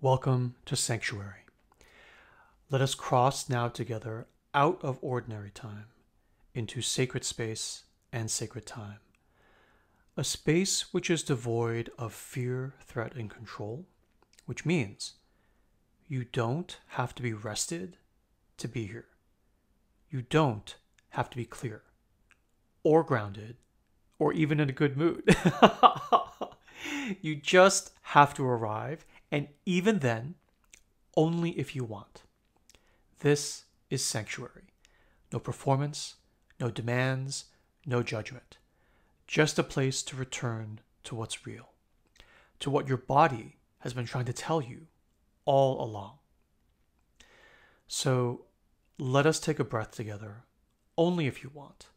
Welcome to Sanctuary. Let us cross now together out of ordinary time into sacred space and sacred time. A space which is devoid of fear, threat, and control, which means you don't have to be rested to be here. You don't have to be clear or grounded or even in a good mood. You just have to arrive, and even then, only if you want. This is Sanctuary. No performance, no demands, no judgment. Just a place to return to what's real, to what your body has been trying to tell you all along. So let us take a breath together, only if you want.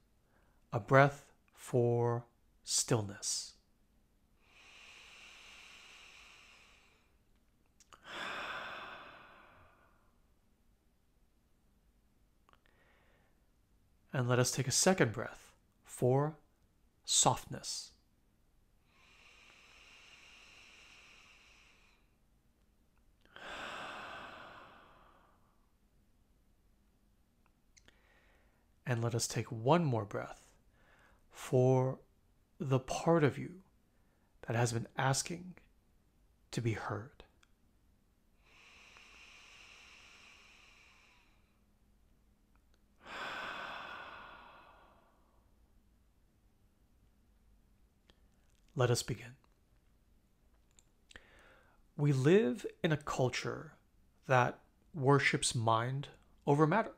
A breath for stillness. And let us take a second breath for softness. And let us take one more breath for the part of you that has been asking to be heard. Let us begin. We live in a culture that worships mind over matter,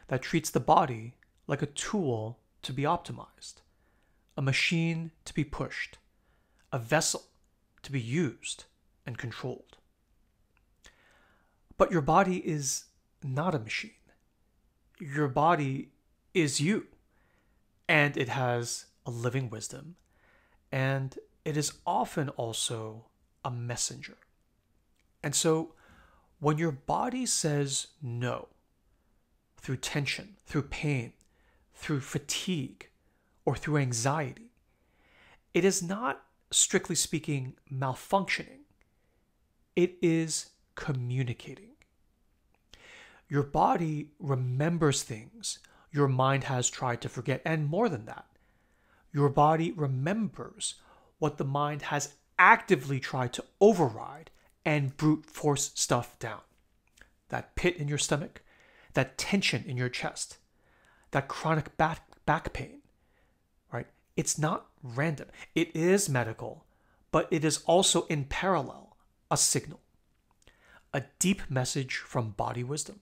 that treats the body like a tool to be optimized, a machine to be pushed, a vessel to be used and controlled. But your body is not a machine. Your body is you, and it has a living wisdom, and it is often also a messenger. And so when your body says no, through tension, through pain, through fatigue, or through anxiety, it is not, strictly speaking, malfunctioning. It is communicating. Your body remembers things your mind has tried to forget, and more than that, your body remembers what the mind has actively tried to override and brute force stuff down. That pit in your stomach, that tension in your chest, that chronic back pain, right? It's not random. It is medical, but it is also in parallel a signal, a deep message from body wisdom.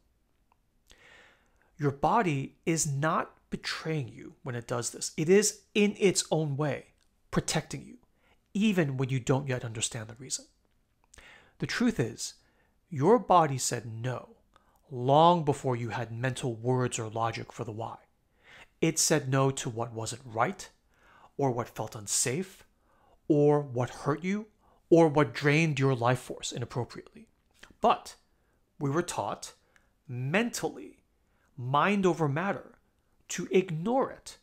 Your body is not betraying you when it does this. It is, in its own way, protecting you, even when you don't yet understand the reason. The truth is, your body said no long before you had mental words or logic for the why. It said no to what wasn't right, or what felt unsafe, or what hurt you, or what drained your life force inappropriately. But we were taught mentally, mind over matter, to ignore it,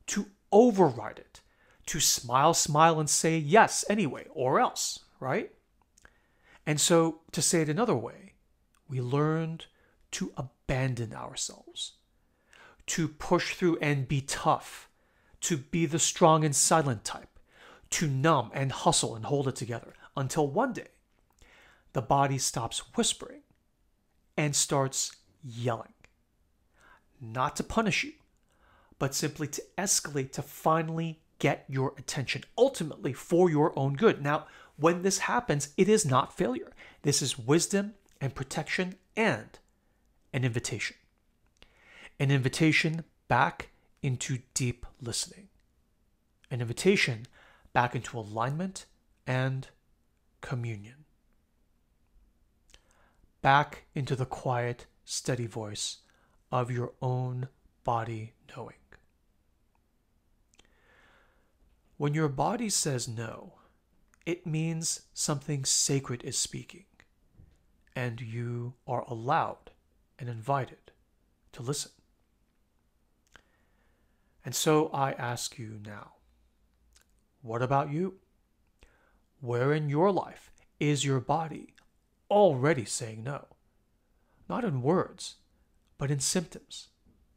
to override it, to smile and say yes anyway, or else, right? And so, to say it another way, we learned to abandon ourselves, to push through and be tough, to be the strong and silent type, to numb and hustle and hold it together, until one day, the body stops whispering and starts yelling. Not to punish you, but simply to escalate, to finally get your attention, ultimately for your own good. Now, when this happens, it is not failure. This is wisdom and protection and an invitation. An invitation back into deep listening. An invitation back into alignment and communion. Back into the quiet, steady voice of your own body knowing. When your body says no, it means something sacred is speaking, and you are allowed and invited to listen. And so I ask you now, what about you? Where in your life, is your body already saying no? Not in words, but in symptoms,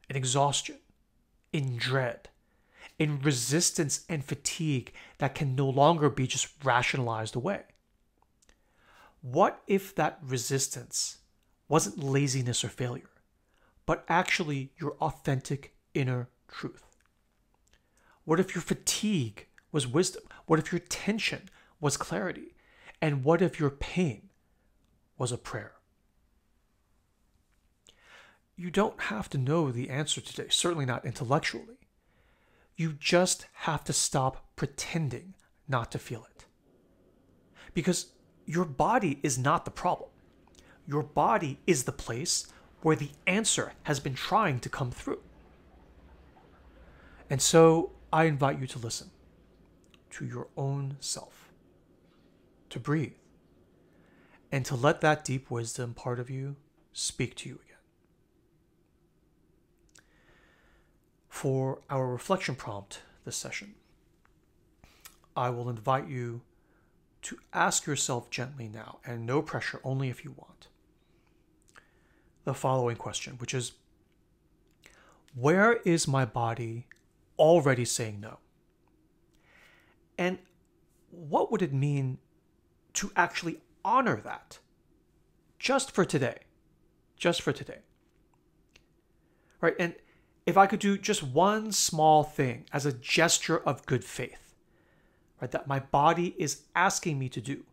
in exhaustion, in dread, in resistance and fatigue that can no longer be just rationalized away. What if that resistance wasn't laziness or failure, but actually your authentic inner truth? What if your fatigue was wisdom? What if your tension was clarity? And what if your pain was a prayer? You don't have to know the answer today, certainly not intellectually. You just have to stop pretending not to feel it. Because your body is not the problem. Your body is the place where the answer has been trying to come through. And so I invite you to listen to your own self, to breathe, and to let that deep wisdom part of you speak to you again. For our reflection prompt this session, I will invite you to ask yourself gently now, and no pressure, only if you want, the following question, which is, where is my body already saying no? And what would it mean to actually honor that just for today? Just for today. Right? And if I could do just one small thing as a gesture of good faith, right, that my body is asking me to do,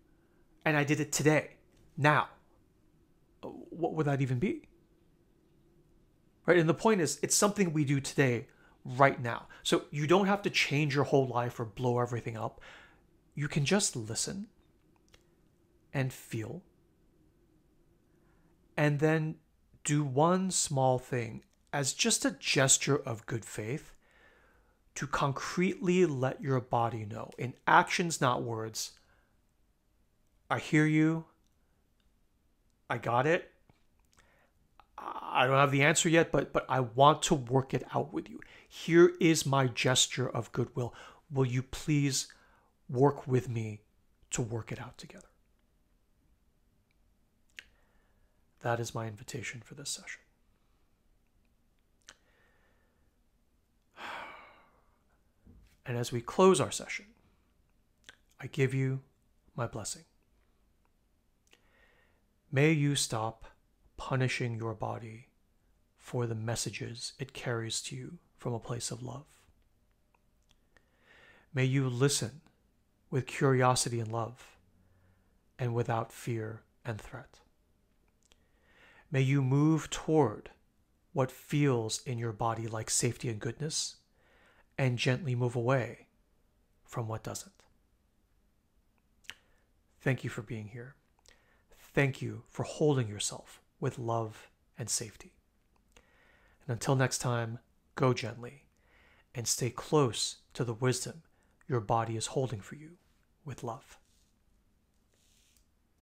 and I did it today, now, what would that even be? Right? And the point is, it's something we do today, right now. So you don't have to change your whole life or blow everything up. You can just listen and feel, and then do one small thing as just a gesture of good faith to concretely let your body know, in actions, not words, I hear you, I got it, I don't have the answer yet, but I want to work it out with you. Here is my gesture of goodwill. Will you please work with me to work it out together? That is my invitation for this session. And as we close our session, I give you my blessing. May you stop punishing your body for the messages it carries to you from a place of love. May you listen with curiosity and love, and without fear and threat. May you move toward what feels in your body like safety and goodness, and gently move away from what doesn't. Thank you for being here. Thank you for holding yourself with love and safety. And until next time, go gently and stay close to the wisdom your body is holding for you with love.